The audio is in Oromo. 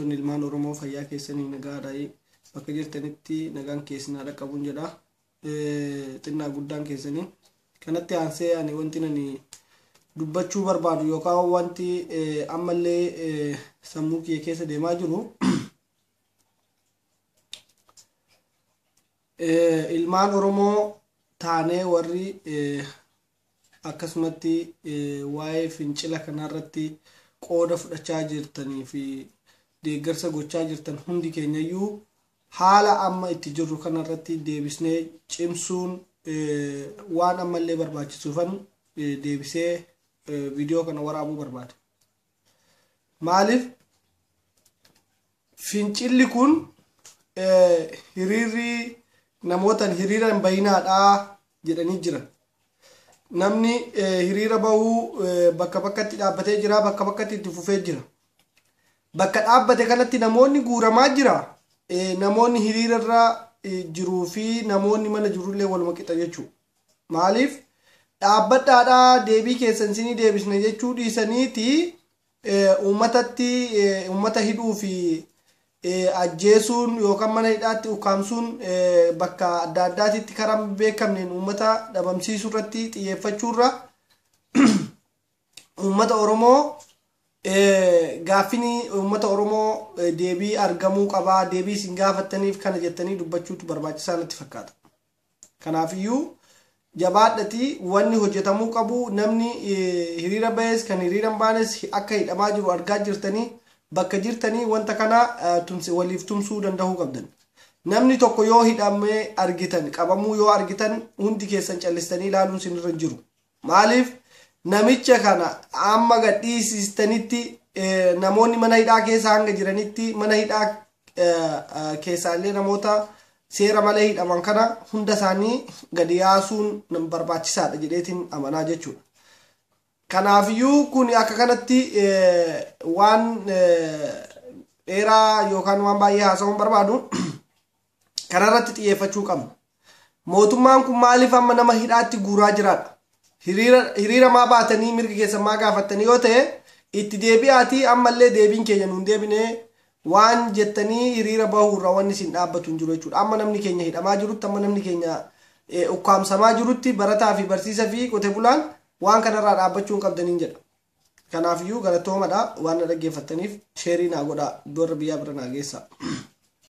ilmaan Oromoo fayyaa keessanii nagaadhaa bakka jirtanitti nagaan keessanii dhaqqabuun jedha. Xinnaa guddaan keessanii kanatti aansee ani wanti nani dubbachuu barbaadu yookaan wanti ammallee sammuu kiyya keessa deemaa jiru ilmaan Oromoo taanee warri akkasumatti waa'ee fincila kanarratti qooda fudhachaa jirtanii fi deeggarsa gochaa jirtan hundi keenyayyuu haala amma itti jirru kanarratti deebisnee cimsuun waan ammallee barbaachisuufan deebisee viidiyoo kana waraabuu barbaada. Maaliif fincilli kun hiriirri namootan hiriiran bayinaadhaa jedhanii jiran. Namni hiriira bahuu bakka bakkatti dhaabbatee jira, bakka bakkatti itti fufee jira. Bakka dhaabbate kanatti namoonni guuramaa jira. Namoonni hiriirarra jiruu fi namoonni mana jirullee waluma qixa jechuudha. Maaliif dhaabbadhaadhaa deebii keessan isinii deebisne jechuu dhiisaniiti uummata hidhuu fi ajjeesuun yookaan mana hidhaatti ukkaamsuun bakka adda addaatitti karaa beekamneen uummata dhabamsiisuu irratti xiyyeeffachuurra uummata Oromoo gaaffii uummata Oromoo deebii argamuu qabaa, deebii isin gaafattaniif kana jettanii dubbachuutu barbaachisaa natti fakkaata. Kanaafiyyuu jabaadhati wanni hojjetamuu qabu namni hiriira bahes kan hiriira hin baanes akka hidhamaa jiru argaa jirtanii bakka jirtanii wanta kana waliif tumsuu danda'uu qabdan. Namni tokko yoo hidhamee argitan qabamuu yoo argitan hundi keessan callistanii ilaaluun sinirra hin jiru. Maaliif namicha kana amma gadhiisistanitti namoonni mana hidhaa keessa hanga jiranitti mana hidhaa keessaallee namoota seera malee hidhaman kana hunda isaanii gadi yaasuun barbaachisaadha jedheetiin amanaa jechuudha. Kanaafiyyuu kun akka kanatti waan dheeraa yookaan waan baay'ee haasa'uun barbaadu kanarratti xiyyeeffachuu qabna. Mootummaan kun maaliif amma nama hidhaatti guuraa jiraadha? Hiriira maa baatanii mirga keessan maa gaafattanii yoo ta'e itti deebi'aatii ammallee deebiin keenya nuun deebine waan jettanii hiriira bahuurra wanni isin dhaabbatu hin jiru jechuudha. Amma namni keenya hidhamaa jirutti, amma namni keenya ukkaamsamaa jirutti barataa fi barsiisaa fi qote bulaan waan kanarraa dhaabbachuu hin qabdaniin jedha. Kanaafiyyuu galatoomadha waan na dhaggeeffattaniif sheerii naa godhaa, iddoo irra biyyaa bira naa geessaa.